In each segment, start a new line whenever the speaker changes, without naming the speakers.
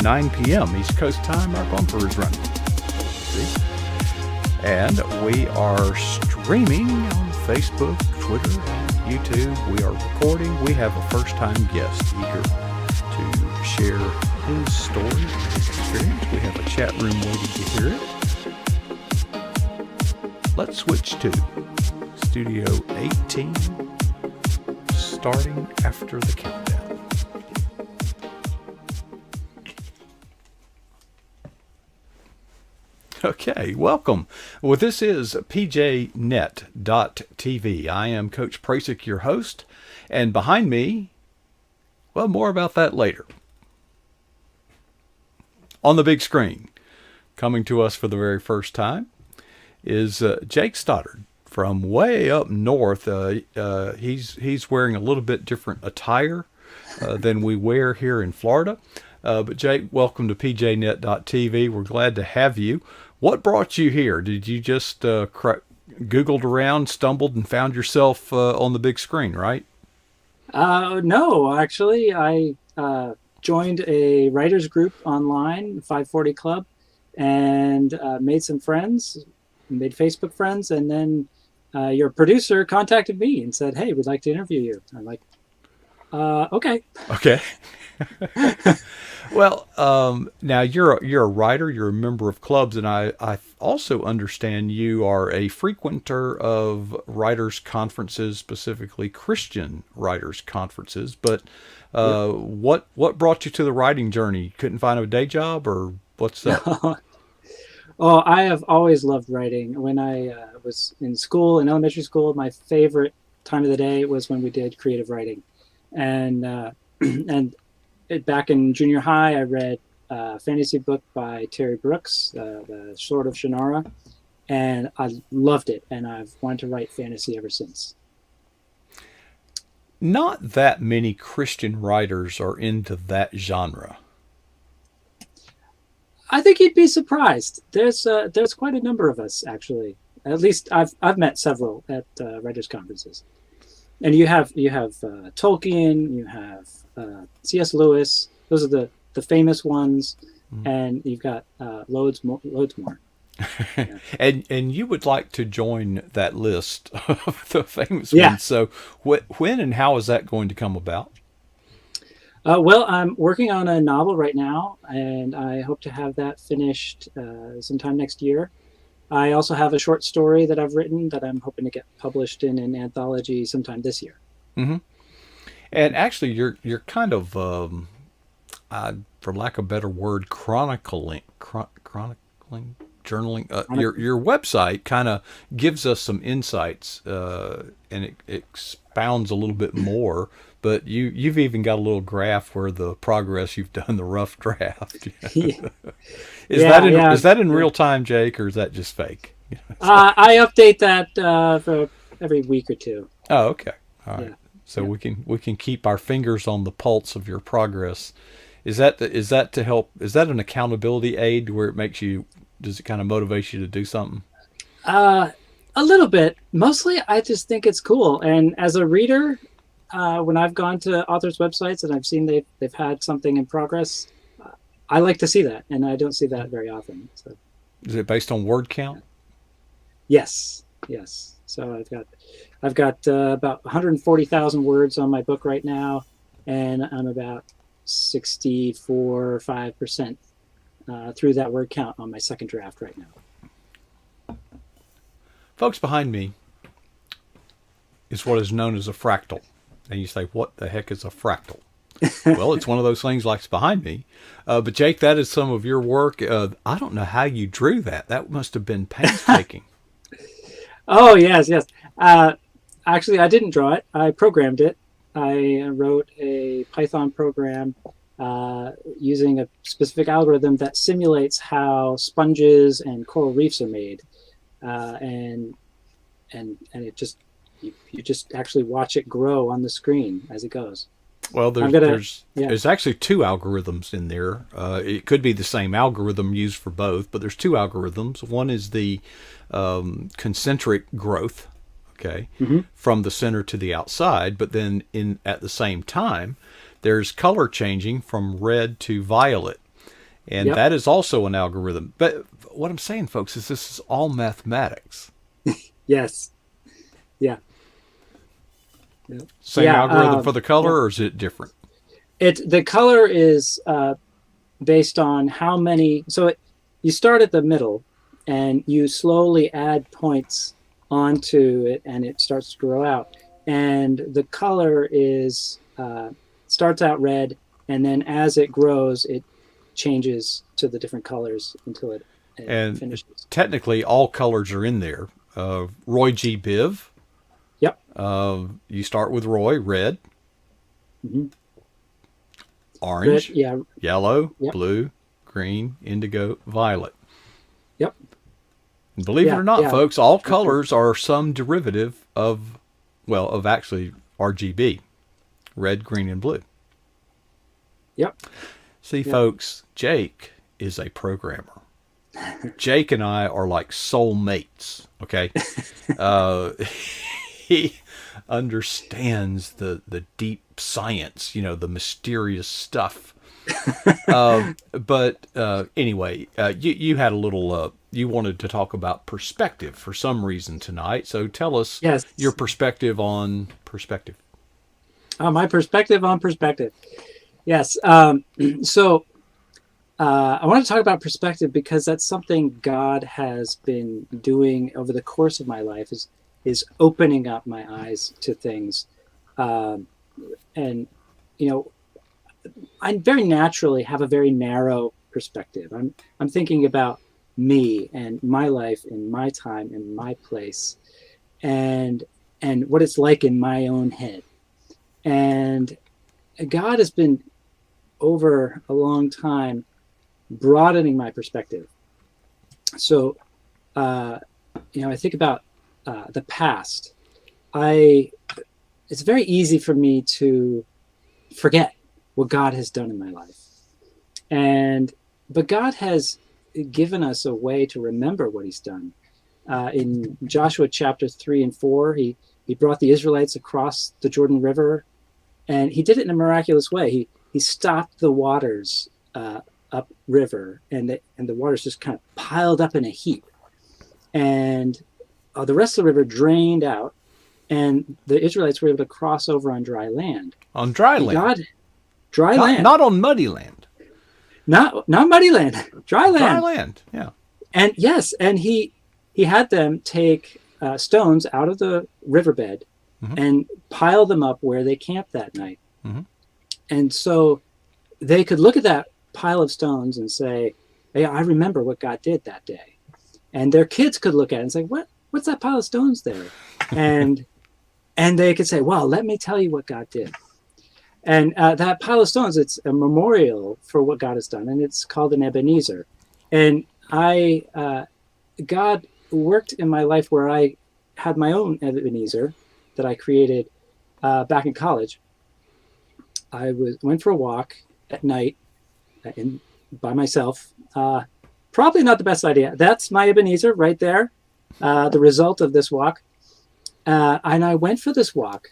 9 p.m. East Coast time, our bumper is running. See? And we are streaming on Facebook, Twitter, and YouTube. We are recording. We have a first-time guest eager to share his story and his experience. We have a chat room waiting to hear it. Let's switch to Studio 18, starting after the countdown. Okay, welcome. Well, this is pjnet.tv. I am Coach Prasick, your host, and behind me, well, more about that later. On the big screen, coming to us for the very first time, is Jake Stoddard from way up north. He's wearing a little bit different attire than we wear here in Florida. But Jake, welcome to pjnet.tv. We're glad to have you. What brought you here? Did you just Googled around, stumbled, and found yourself on the big screen, right?
No, actually, I joined a writers group online, 540 Club, and made some friends, made Facebook friends, and then your producer contacted me and said, "Hey, we'd like to interview you." I'm like, "Okay."
Okay. Well, now you're a writer, you're a member of clubs, and I also understand you are a frequenter of writers' conferences, specifically Christian writers' conferences. But what brought you to the writing journey? You couldn't find a day job, or what's that?
Oh, I have always loved writing. When I was in school, in elementary school, my favorite time of the day was when we did creative writing. And back in junior high, I read a fantasy book by Terry Brooks, The Sword of Shannara, and I loved it. And I've wanted to write fantasy ever since.
Not that many Christian writers are into that genre.
I think you'd be surprised. There's quite a number of us, actually. At least I've met several at writers' conferences. And you have Tolkien, you have C.S. Lewis. Those are the famous ones, and you've got loads more. Yeah.
And you would like to join that list of the famous ones. So when and how is that going to come about?
Well, I'm working on a novel right now, and I hope to have that finished sometime next year. I also have a short story that I've written that I'm hoping to get published in an anthology sometime this year.
Mm-hmm. And actually, you're kind of, for lack of a better word, chronicling, journaling. Your website kind of gives us some insights, and it expounds a little bit more. But you've even got a little graph where the progress you've done, the rough draft. Is that in real time, Jake, or is that just fake?
I update that for every week or two.
Oh, okay. All right.
Yeah.
So we can keep our fingers on the pulse of your progress. Is that to help? Is that an accountability aid where does it kind of motivate you to do something?
A little bit. Mostly, I just think it's cool. And as a reader, when I've gone to authors' websites and I've seen they've had something in progress, I like to see that, and I don't see that very often. So,
is it based on word count?
Yes. So I've got about 140,000 words on my book right now, and I'm about 64.5% through that word count on my second draft right now.
Folks, behind me is what is known as a fractal. And you say, what the heck is a fractal? Well, it's one of those things like behind me. But Jake, that is some of your work. I don't know how you drew that. That must have been painstaking.
Oh, yes. Actually, I didn't draw it. I programmed it. I wrote a Python program using a specific algorithm that simulates how sponges and coral reefs are made. And it just, you just actually watch it grow on the screen as it goes.
Well, there's actually two algorithms in there. It could be the same algorithm used for both, but there's two algorithms. One is the concentric growth, from the center to the outside, but then at the same time, there's color changing from red to violet. And
Yep.
that is also an algorithm. But what I'm saying, folks, is this is all mathematics.
Yes. Yeah. Yep.
Same
Yeah.
algorithm for the
Yep.
color, or is it different?
The color is based on how many. You start at the middle, and you slowly add points onto it, and it starts to grow out. And the color is starts out red, and then as it grows, it changes to the different colors until it
And
finishes.
technically, all colors are in there. Roy G. Biv,
Yep.
you start with Roy, red,
Hmm. Red.
orange,
Yeah.
yellow,
Yep.
blue, green, indigo, violet.
Yep.
And believe it
Yeah.
or not,
Yeah.
folks, all
That's true.
colors are some derivative of actually RGB, red, green, and blue.
Yep.
See,
Yep.
folks, Jake is a programmer. Jake and I are like soulmates, okay? Uh, he understands the deep science, the mysterious stuff. But anyway, you had a little, you wanted to talk about perspective for some reason tonight. So tell us your
Yes.
perspective on perspective.
My perspective on perspective. Yes. So I want to talk about perspective because that's something God has been doing over the course of my life is opening up my eyes to things, um, and you know I very naturally have a very narrow perspective. I'm thinking about me and my life and my time and my place, and what it's like in my own head. And God has been over a long time broadening my perspective. So, uh, I think about the past. I It's very easy for me to forget what God has done in my life, and but God has given us a way to remember what He's done. In Joshua chapter 3 and 4, he brought the Israelites across the Jordan River, and He did it in a miraculous way. He stopped the waters upriver, and the waters just kind of piled up in a heap, and the rest of the river drained out, and the Israelites were able to cross over on dry land.
On dry
And
land,
God, dry
not
land,
not on muddy land.
not muddy land, dry
Dry
land.
land, yeah.
And yes, and he had them take stones out of the riverbed
Hmm.
and pile them up where they camped that night.
Hmm.
And so they could look at that pile of stones and say, "Hey, I remember what God did that day." And their kids could look at it and say, "What's that pile of stones there?" And they could say, "Well, let me tell you what God did." And that pile of stones, it's a memorial for what God has done, and it's called an Ebenezer. And God worked in my life where I had my own Ebenezer that I created back in college. I went for a walk at night by myself. Probably not the best idea. That's my Ebenezer right there. The result of this walk. And I went for this walk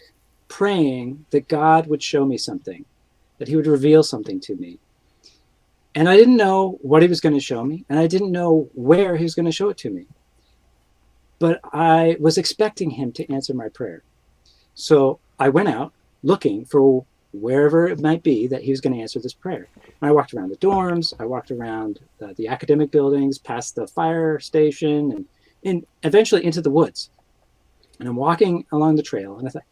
praying that God would show me something, that He would reveal something to me. And I didn't know what He was going to show me, and I didn't know where He was going to show it to me. But I was expecting Him to answer my prayer. So I went out looking for wherever it might be that He was going to answer this prayer. And I walked around the dorms, I walked around the academic buildings, past the fire station, and eventually into the woods. And I'm walking along the trail, and I thought,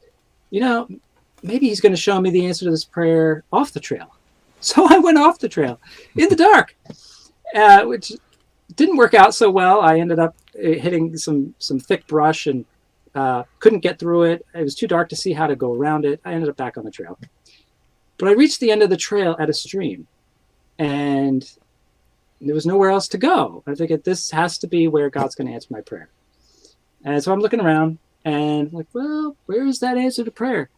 maybe He's going to show me the answer to this prayer off the trail. So I went off the trail in the dark, which didn't work out so well. I ended up hitting some thick brush and couldn't get through it. It was too dark to see how to go around it. I ended up back on the trail. But I reached the end of the trail at a stream, and there was nowhere else to go. I figured this has to be where God's going to answer my prayer. And so I'm looking around, and I'm like, well, where is that answer to prayer?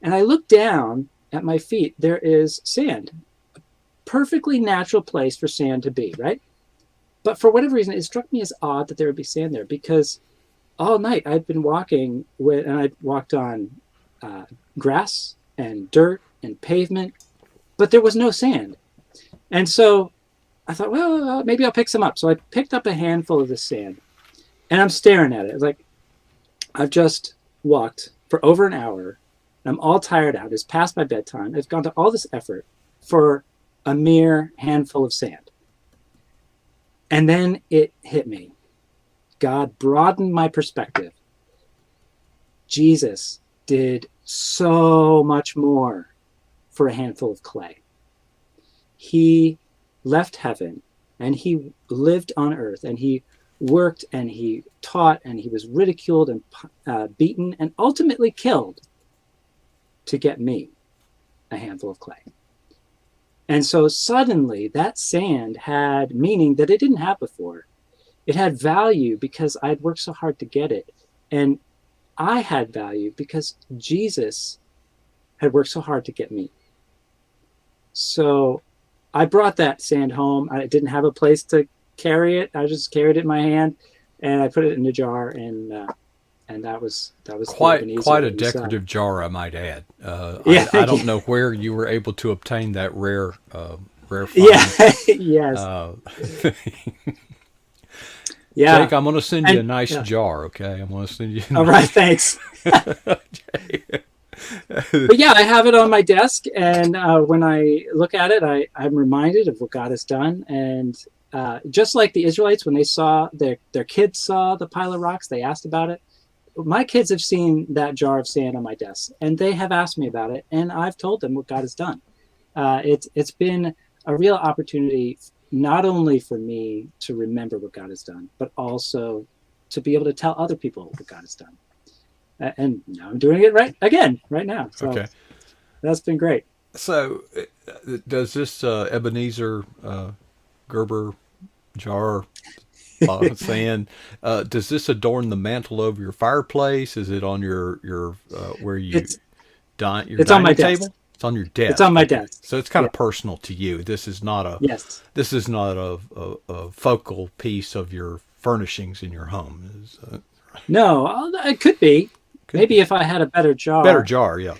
And I look down at my feet. There is sand, a perfectly natural place for sand to be, right? But for whatever reason, it struck me as odd that there would be sand there, because all night I'd been walking and I'd walked on grass and dirt and pavement, but there was no sand. And so I thought, well, maybe I'll pick some up. So I picked up a handful of the sand, and I'm staring at it. It's like, I've just walked for over an hour. I'm all tired out. It's past my bedtime. I've gone to all this effort for a mere handful of sand. And then it hit me. God broadened my perspective. Jesus did so much more for a handful of clay. He left heaven and he lived on earth, and he worked and he taught, and he was ridiculed and beaten and ultimately killed to get me a handful of clay. And so suddenly that sand had meaning that it didn't have before. It had value because I'd worked so hard to get it. And I had value because Jesus had worked so hard to get me. So I brought that sand home. I didn't have a place to carry it. I just carried it in my hand, and I put it in a jar, and that was
quite a decorative jar, I might add. I don't know where you were able to obtain that rare find.
Yeah. Yes. Yeah.
Jake, I'm going to send you a nice jar. Okay, I'm going to send you.
All right, thanks. But yeah, I have it on my desk, and when I look at it, I'm reminded of what God has done. And just like the Israelites, when they saw their kids saw the pile of rocks, they asked about it. My kids have seen that jar of sand on my desk, and they have asked me about it, and I've told them what God has done. It's been a real opportunity, not only for me to remember what God has done, but also to be able to tell other people what God has done. And now I'm doing it right now. So
okay.
That's been great.
So does this Ebenezer Gerber jar sand, does this adorn the mantle over your fireplace? Is it on your where you dine? Your
it's
dining
on my
table?
Desk.
It's on your desk.
It's on my desk.
So it's kind of personal to you. This is not a This is not a focal piece of your furnishings in your home.
No, it could be. Maybe if I had a better jar.
Better jar, yeah.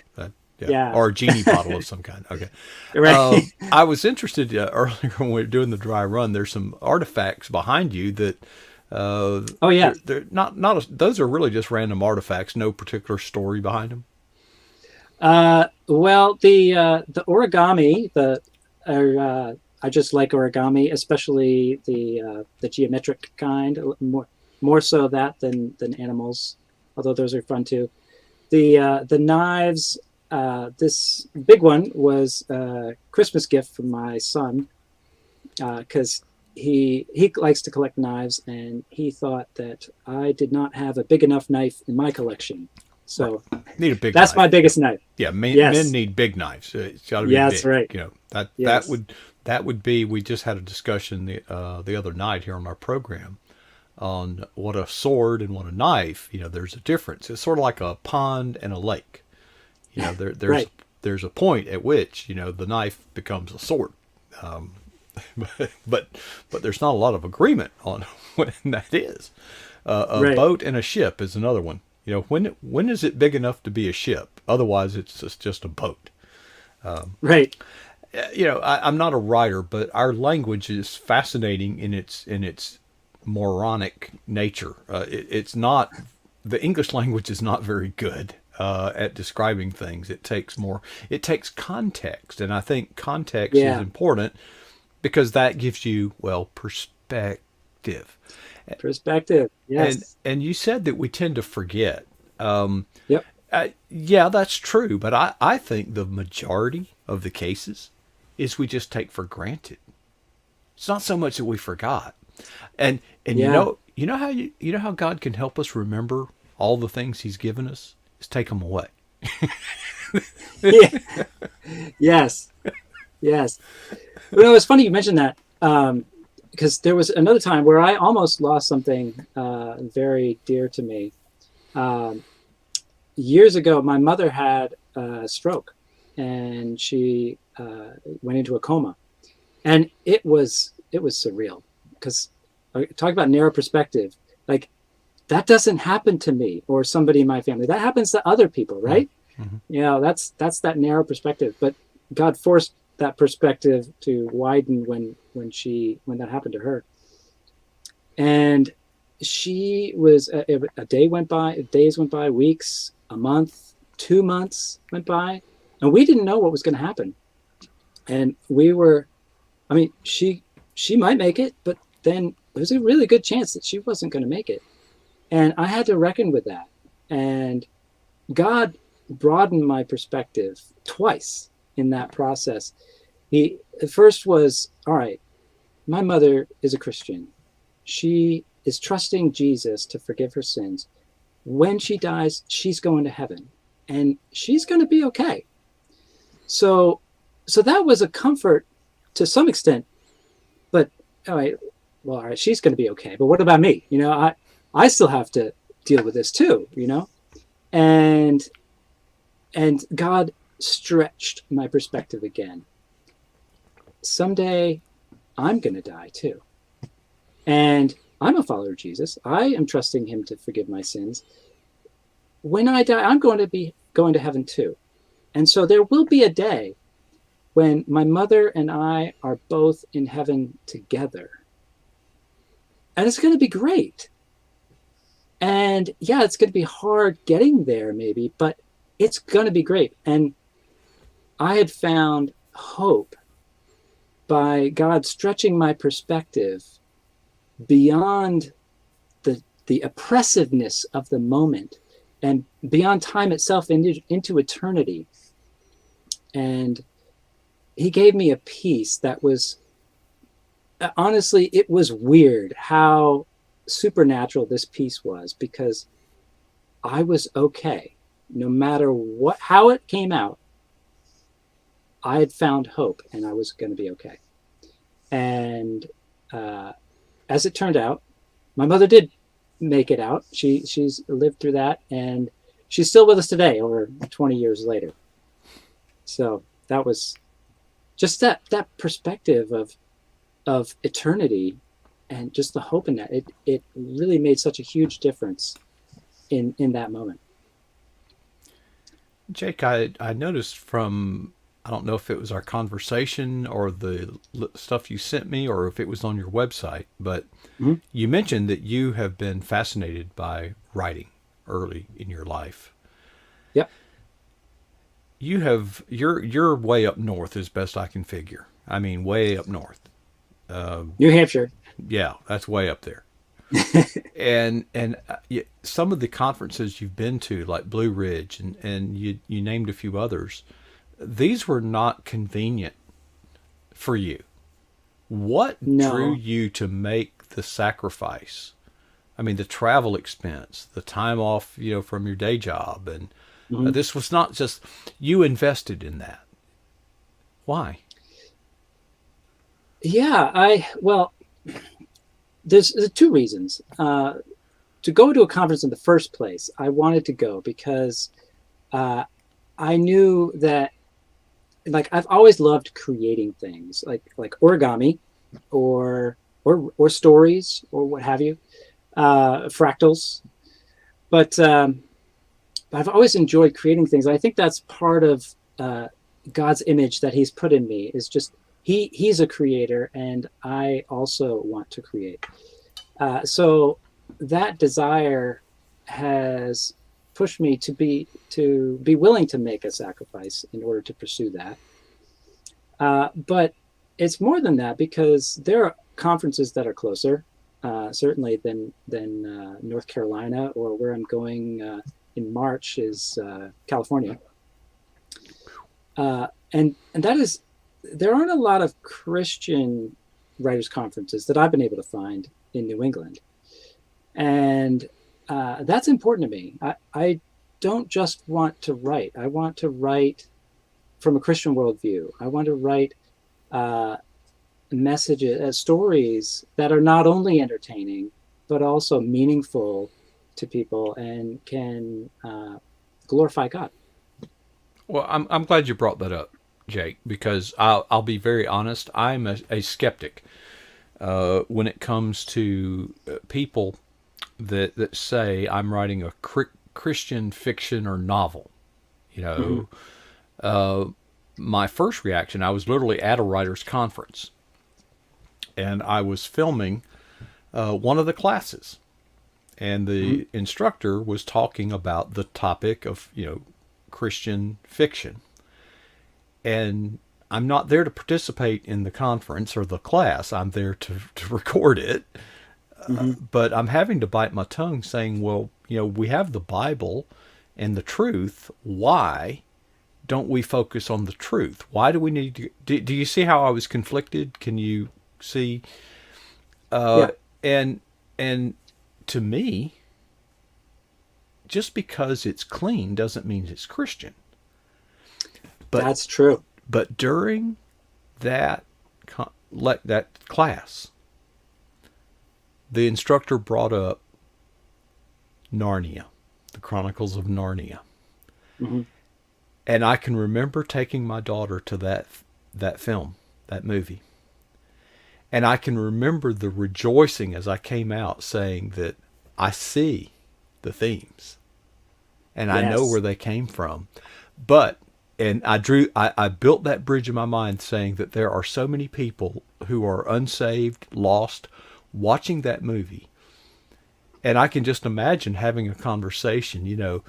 Yeah. Or a genie bottle of some kind. Okay.
Right.
I was interested earlier when we were doing the dry run. There's some artifacts behind you that. Oh
yeah.
They're not those are really just random artifacts. No particular story behind them.
Well, the origami, I just like origami, especially the geometric kind, more so that than animals, although those are fun too. The knives, this big one was a Christmas gift from my son, because he likes to collect knives, and he thought that I did not have a big enough knife in my collection. So
need a big.
That's
knife.
my biggest knife.
Yeah, men need big knives. It's got to be big.
That's right.
You know that would be. We just had a discussion the other night here on our program on what a sword and what a knife. You know, there's a difference. It's sort of like a pond and a lake. You know, there's a point at which the knife becomes a sword. But there's not a lot of agreement on when that is. A boat and a ship is another one. When is it big enough to be a ship? Otherwise, it's just a boat.
Right.
I'm not a writer, but our language is fascinating in its moronic nature. It's not, the English language is not very good at describing things. It takes context, and I think context is important because that gives you perspective.
Perspective, yes.
And you said that we tend to forget.
Yep.
Yeah, that's true. But I think the majority of the cases is we just take for granted. It's not so much that we forgot. And you know how God can help us remember all the things He's given us? Is take them away.
Yes. Yes. Well, it's funny you mentioned that. Because there was another time where I almost lost something very dear to me. Years ago, my mother had a stroke, and she went into a coma, and it was surreal. Because talk about narrow perspective, like that doesn't happen to me or somebody in my family. That happens to other people, right? Mm-hmm. That's that narrow perspective. But God forced that perspective to widen when that happened to her. And she was a day went by, days went by, weeks, a month, 2 months went by, and we didn't know what was going to happen. And we were, I mean, she might make it, but then there's a really good chance that she wasn't going to make it. And I had to reckon with that. And God broadened my perspective twice in that process. He at first was, all right, my mother is a Christian. She is trusting Jesus to forgive her sins. When she dies, she's going to heaven, and she's going to be okay. So that was a comfort to some extent. But all right, well, all right, she's going to be okay. But what about me? I still have to deal with this too. And God stretched my perspective again. Someday I'm going to die too. And I'm a follower of Jesus. I am trusting him to forgive my sins. When I die, I'm going to be going to heaven too. And so there will be a day when my mother and I are both in heaven together. And it's going to be great. And yeah, it's going to be hard getting there maybe, but it's going to be great. And I had found hope by God stretching my perspective beyond the oppressiveness of the moment and beyond time itself into eternity. And he gave me a peace that was, honestly, it was weird how supernatural this peace was, because I was okay. No matter how it came out, I had found hope and I was going to be okay. And as it turned out, my mother did make it out. She's lived through that, and she's still with us today, over 20 years later. So that was just that perspective of eternity, and just the hope in that. It really made such a huge difference in that moment.
Jake, I noticed from, I don't know if it was our conversation or the stuff you sent me or if it was on your website, but
Mm-hmm.
you mentioned that you have been fascinated by writing early in your life.
Yep.
You're way up north as best I can figure. I mean, way up north.
New Hampshire.
Yeah, that's way up there. and some of the conferences you've been to, like Blue Ridge, and you named a few others, these were not convenient for you. What drew you to make the sacrifice? I mean, the travel expense, the time off, from your day job, and this was not just, you invested in that. Why?
Yeah, there's two reasons. To go to a conference in the first place, I wanted to go because I knew that, like, I've always loved creating things, like origami, or stories, or what have you, fractals. But I've always enjoyed creating things. I think that's part of God's image that He's put in me. Is just He's a creator, and I also want to create. So that desire has pushed me to be willing to make a sacrifice in order to pursue that. But it's more than that, because there are conferences that are closer, certainly than North Carolina, or where I'm going in March is California. And that is, there aren't a lot of Christian writers' conferences that I've been able to find in New England. And that's important to me. I don't just want to write. I want to write from a Christian worldview. I want to write messages, stories that are not only entertaining, but also meaningful to people and can glorify God.
Well, I'm glad you brought that up, Jake, because I'll be very honest. I'm a skeptic when it comes to people that say I'm writing a Christian fiction or novel. my first reaction, I was literally at a writers' conference, and I was filming one of the classes, and the instructor was talking about the topic of, Christian fiction. And I'm not there to participate in the conference or the class. I'm there to record it. But I'm having to bite my tongue saying, well, we have the Bible and the truth. Why don't we focus on the truth? Why do we need to? Do you see how I was conflicted? Can you see?
Yeah.
And to me, just because it's clean doesn't mean it's Christian. But
That's true.
but during that that class, the instructor brought up Narnia, the Chronicles of Narnia.
Hmm.
And I can remember taking my daughter to that film, that movie. And I can remember the rejoicing as I came out saying that I see the themes and I know
Yes.
where they came from. But and I built that bridge in my mind saying that there are so many people who are unsaved, lost, watching that movie. And I can just imagine having a conversation,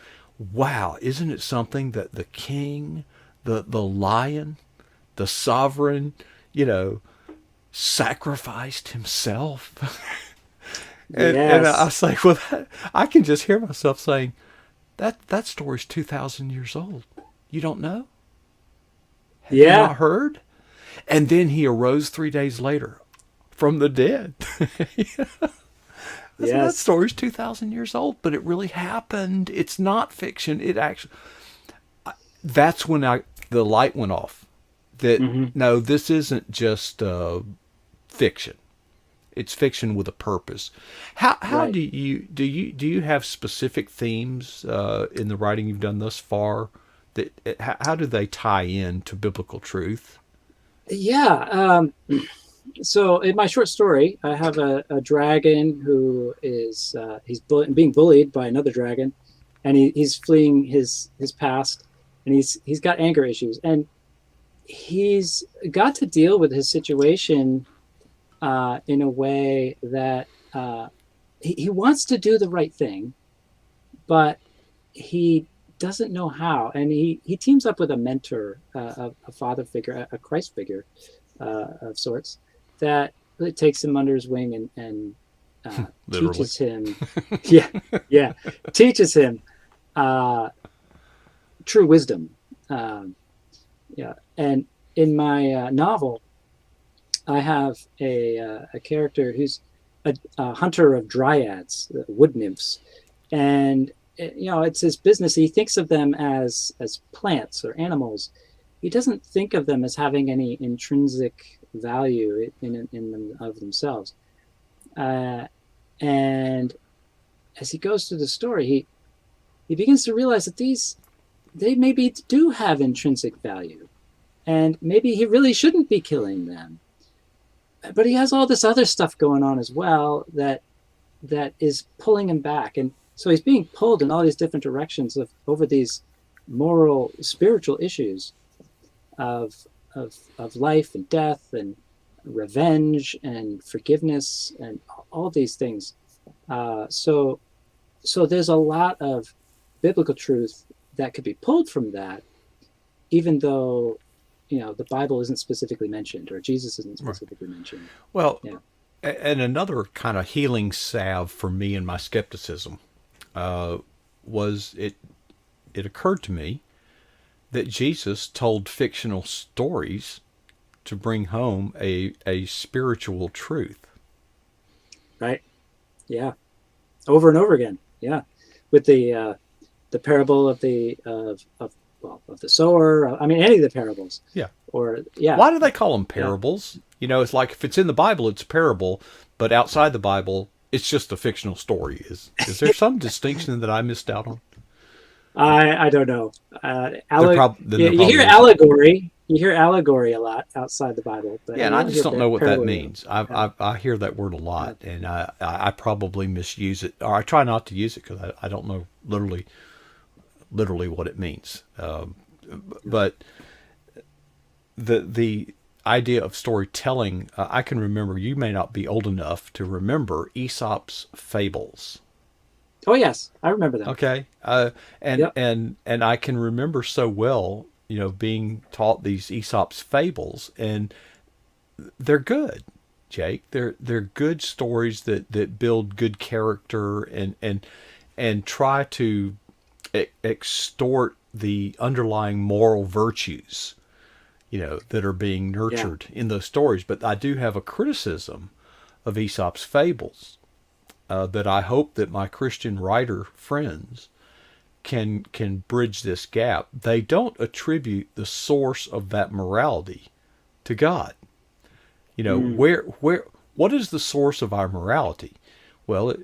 wow, isn't it something that the king, the lion, the sovereign, sacrificed himself? And I
Yes.
was like, well, I can just hear myself saying, that story's 2,000 years old. You don't know? Have you
Yeah.
not heard? And then he arose 3 days later from the dead. I said, that
Yes.
story's 2,000 years old, but it really happened. It's not fiction. It actually, that's when the light went off. That,
Hmm.
no, this isn't just fiction. It's fiction with a purpose. How
Right.
do you have specific themes in the writing you've done thus far? How do they tie in to biblical truth?
Yeah. So in my short story, I have a dragon who is being bullied by another dragon, and he's fleeing his past, and he's got anger issues, and he's got to deal with his situation in a way that he wants to do the right thing, but he doesn't know how, and he teams up with a mentor, a father figure, a Christ figure of sorts, that really takes him under his wing and
Literally.
teaches him, yeah, yeah, teaches him true wisdom. Um, yeah, and in my novel, I have a character who's a hunter of dryads, wood nymphs, and it's his business. He thinks of them as plants or animals. He doesn't think of them as having any intrinsic value in them of themselves. Uh, and as he goes through the story, he begins to realize that they maybe do have intrinsic value, and maybe he really shouldn't be killing them. But he has all this other stuff going on as well that is pulling him back, and so he's being pulled in all these different directions over these moral, spiritual issues of of life and death and revenge and forgiveness and all these things. So there's a lot of biblical truth that could be pulled from that, even though the Bible isn't specifically mentioned or Jesus isn't
Right.
specifically mentioned.
Well,
Yeah.
and another kind of healing salve for me and my skepticism was it occurred to me that Jesus told fictional stories to bring home a spiritual truth.
Right. Yeah. Over and over again. Yeah. With the parable of the sower. I mean, any of the parables.
Yeah.
Or yeah.
Why do they call them
Yeah.
parables? It's like if it's in the Bible, it's a parable, but outside the Bible, it's just a fictional story. Is there some distinction that I missed out on?
I don't know.
Then there
You hear
probably is.
allegory. You hear allegory a lot outside the Bible, but
Yeah, and
you
I
don't
just
hear
don't know what that
parable.
means.
Yeah.
I hear that word a lot, and I probably misuse it, or I try not to use it because I don't know literally what it means. But the idea of storytelling, I can remember, you may not be old enough to remember Aesop's fables.
Oh yes, I remember them.
Okay. And
Yep.
and I can remember so well, being taught these Aesop's fables, and they're good, Jake. They're good stories that build good character, and try to extort the underlying moral virtues, that are being
Yeah.
nurtured in those stories. But I do have a criticism of Aesop's fables, that I hope that my Christian writer friends can bridge this gap. They don't attribute the source of that morality to God.
Mm,
Where what is the source of our morality? Well,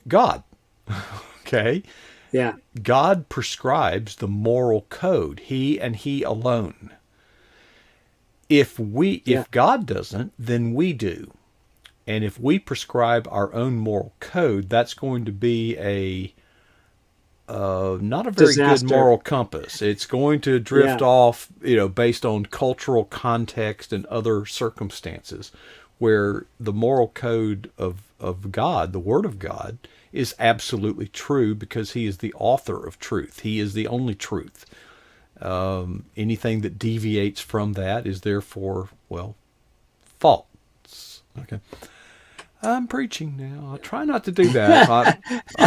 God. Okay,
yeah.
God prescribes the moral code. He and He alone.
Yeah.
If God doesn't, then we do. And if we prescribe our own moral code, that's going to be a not a very good
Disaster.
moral compass. It's going to drift
Yeah.
off, based on cultural context and other circumstances, where the moral code of God, the Word of God, is absolutely true because He is the author of truth. He is the only truth. Anything that deviates from that is therefore, well, false. Okay. I'm preaching now. I try not to do that.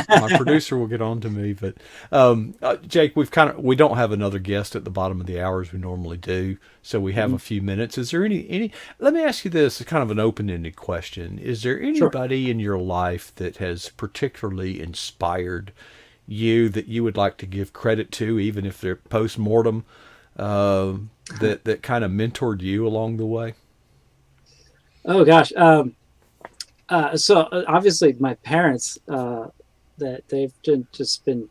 My producer will get on to me, but Jake, we don't have another guest at the bottom of the hour as we normally do, so we have
Mhm.
a few minutes. Is there any? Let me ask you this, kind of an open-ended question. Is there
Sure.
anybody in your life that has particularly inspired you that you would like to give credit to, even if they're post-mortem, that kind of mentored you along the way?
Oh gosh. Obviously my parents, that just been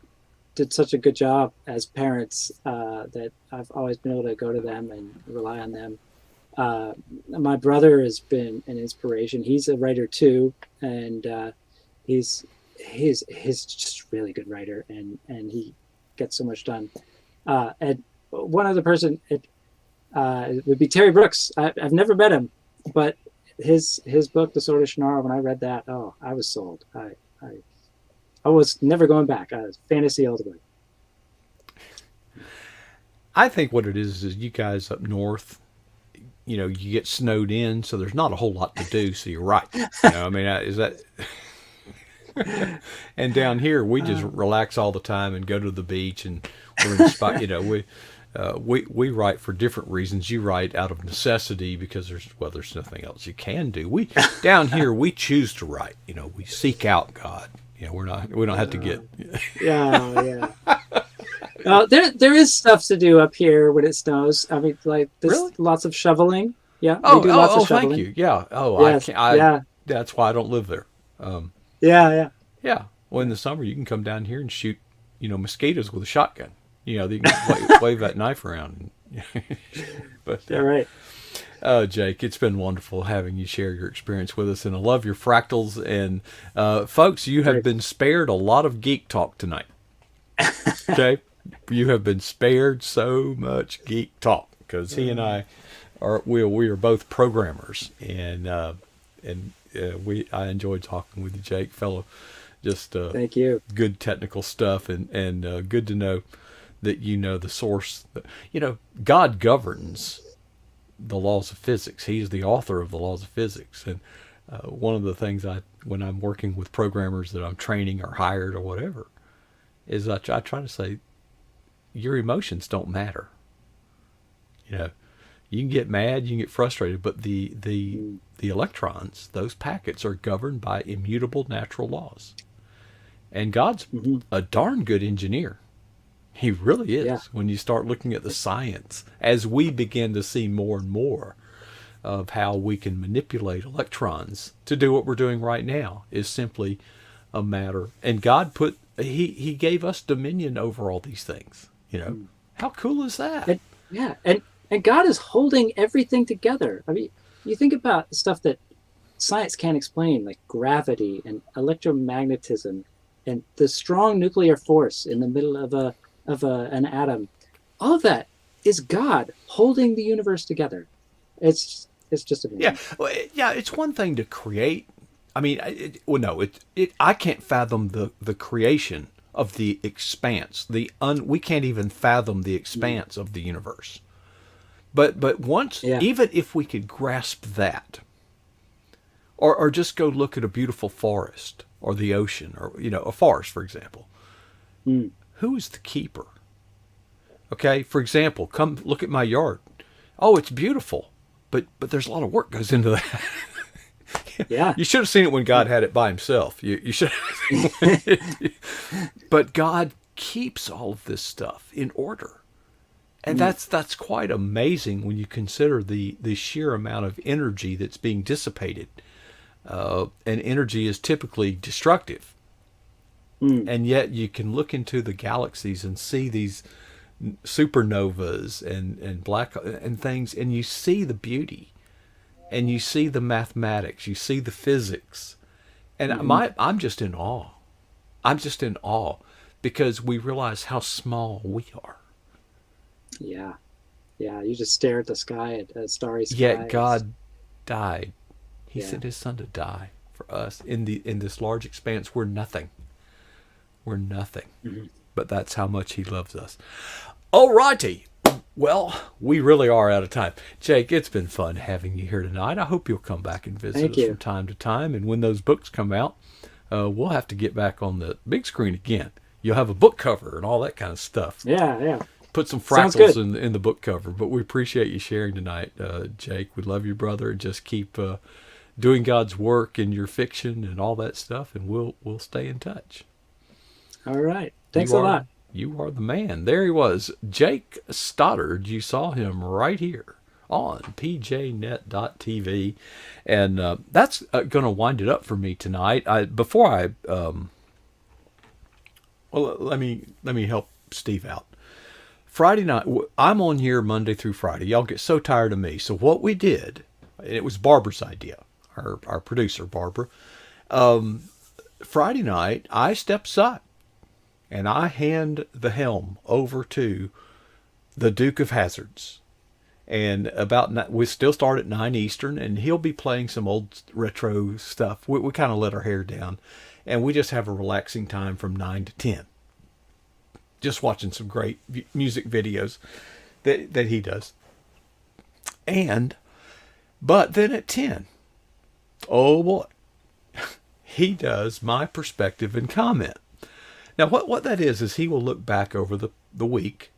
did such a good job as parents, that I've always been able to go to them and rely on them. My brother has been an inspiration. He's a writer too, and he's he's just a really good writer, and he gets so much done. And one other person, it would be Terry Brooks. I've never met him, but his book, The Sword of Shannara, when I read that, oh, I was sold. I was never going back. I was fantasy all the way.
I think what it is you guys up north, you get snowed in, so there's not a whole lot to do. So you're right. I mean, is that? And down here, we just
Uh,
relax all the time and go to the beach, and we're in the spot. We write for different reasons. You write out of necessity because there's nothing else you can do. We down here we choose to write. We seek out God. We don't have to get.
yeah, yeah. There is stuff to do up here when it snows. I mean, like there's
Really?
lots of shoveling. Yeah, we do lots of
Thank
shoveling.
you. Yeah. Oh, I
Yes,
can't. I
yeah,
That's why I don't live there. Um,
yeah, yeah,
Yeah. Well, in the summer, you can come down here and shoot, mosquitoes with a shotgun. You can wave that knife around. But
yeah. Right.
Jake, it's been wonderful having you share your experience with us, and I love your fractals. And folks, you have
Great.
been spared a lot of geek talk tonight. Okay, you have been spared so much geek talk because he and I we are both programmers, and I enjoyed talking with you, Jake, fellow. Just
Thank you.
good technical stuff, and good to know that the source. God governs the laws of physics. He's the author of the laws of physics, and one of the things when I'm working with programmers that I'm training or hired or whatever, is I try to say, your emotions don't matter. You know, you can get mad, you can get frustrated, but
Mm,
the electrons, those packets, are governed by immutable natural laws. And God's
mhm.
a darn good engineer. He really
Yeah.
is. When you start looking at the science, as we begin to see more and more of how we can manipulate electrons to do what we're doing right now, is simply a matter. And God he gave us dominion over all these things.
Mm.
How cool is that?
And yeah, and God is holding everything together. I mean, you think about the stuff that science can't explain, like gravity and electromagnetism, and the strong nuclear force in the middle of an atom. All of that. is God holding the universe together. It's just
Yeah,
amazing.
well, yeah. It's one thing to create. I mean, well, no, I can't fathom the creation of the expanse. We can't even fathom the
Mm.
expanse of the universe. But once,
Yeah.
even if we could grasp that, or just go look at a beautiful forest or the ocean, or a forest, for example,
Mm.
who is the keeper? Okay, for example, come look at my yard. Oh, it's beautiful, but there's a lot of work goes into that.
Yeah.
You should have seen it when God had it by himself. You should. But God keeps all of this stuff in order, and
Mm.
that's quite amazing when you consider the sheer amount of energy that's being dissipated. And energy is typically destructive,
Mm.
and yet you can look into the galaxies and see these supernovas and black and things, and you see the beauty, and you see the mathematics, you see the physics, and
Hmm.
I'm just in awe. I'm just in awe because we realize how small we are.
Yeah. Yeah. You just stare at the sky, at a starry
Yet
sky. It's,
God died. He
yeah.
sent his son to die for us in this large expanse. We're nothing. We're nothing.
Hmm.
But that's how much he loves us. Alrighty. Well, we really are out of time. Jake, it's been fun having you here tonight. I hope you'll come back and visit
Thank
us from
you.
time to time. And when those books come out, we'll have to get back on the big screen again. You'll have a book cover and all that kind of stuff.
Yeah. Yeah.
Put some
Sounds
fractals
good.
in the book cover. But we appreciate you sharing tonight, Jake. We love you, brother. And just keep doing God's work in your fiction and all that stuff. And we'll stay in touch.
All right. Thanks
You
a
are
lot.
you are the man. There he was, Jake Stoddard. You saw him right here on pjnet.tv, and that's going to wind it up for me tonight. Well, let me help Steve out. Friday night, I'm on here Monday through Friday. Y'all get so tired of me. So what we did, and it was Barbara's idea, our producer Barbara. Friday night, I step aside and I hand the helm over to the Duke of Hazards. And we still start at 9 Eastern, and he'll be playing some old retro stuff. We kind of let our hair down, and we just have a relaxing time from 9 to 10. Just watching some great music videos that he does. But then at 10, oh boy, he does my perspective and comment. Now, what that is he will look back over the week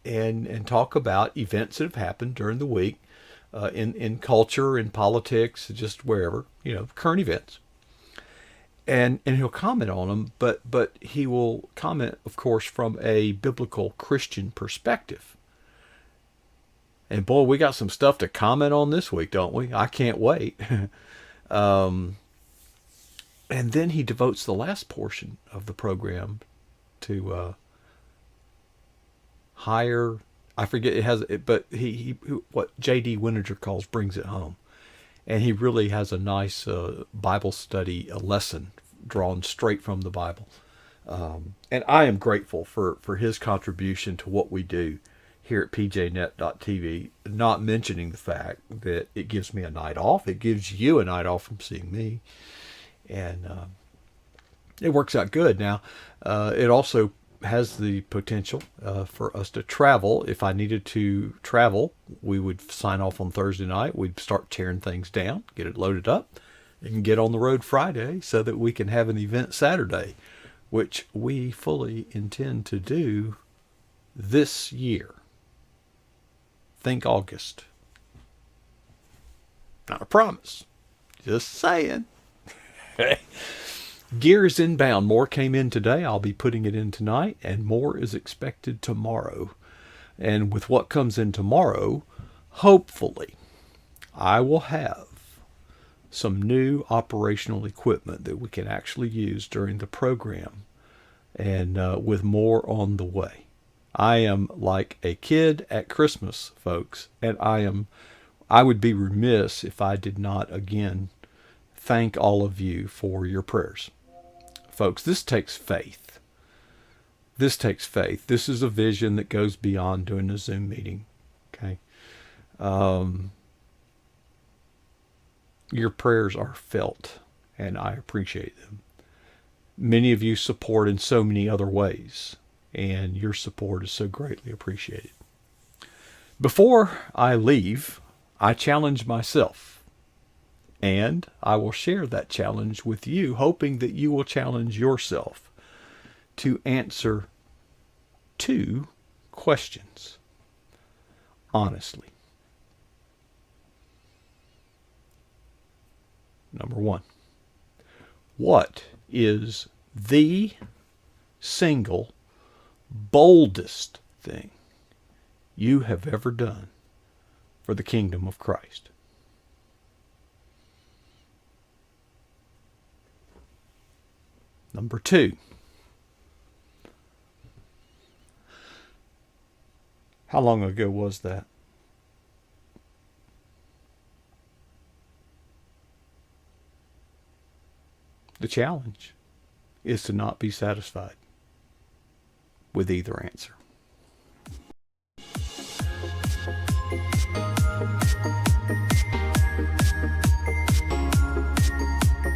and talk about events that have happened during the week in culture, in politics, just wherever, current events. And he'll comment on them, but he will comment, of course, from a biblical Christian perspective. And boy, we got some stuff to comment on this week, don't we? I can't wait. um, and then he devotes the last portion of the program to higher. I forget it has it, but he what J.D. Winninger calls brings it home, and he really has a nice Bible study, a lesson drawn straight from the Bible. And I am grateful for his contribution to what we do here at pjnet.tv, not mentioning the fact that it gives me a night off. It gives you a night off from seeing me. And it works out good. Now, it also has the potential for us to travel. If I needed to travel, we would sign off on Thursday night. We'd start tearing things down, get it loaded up, and get on the road Friday so that we can have an event Saturday, which we fully intend to do this year. Think August. Not a promise. Just saying. Gear is inbound. More came in today. I'll be putting it in tonight, and more is expected tomorrow. And with what comes in tomorrow, hopefully, I will have some new operational equipment that we can actually use during the program, and with more on the way. I am like a kid at Christmas, folks, and I would be remiss if I did not again thank all of you for your prayers. Folks, this takes faith. This takes faith. This is a vision that goes beyond doing a Zoom meeting. Okay. Your prayers are felt, and I appreciate them. Many of you support in so many other ways, and your support is so greatly appreciated. Before I leave, I challenge myself, and I will share that challenge with you, hoping that you will challenge yourself to answer 2 questions honestly. Number 1, what is the single boldest thing you have ever done for the kingdom of Christ? Number 2, how long ago was that? The challenge is to not be satisfied with either answer.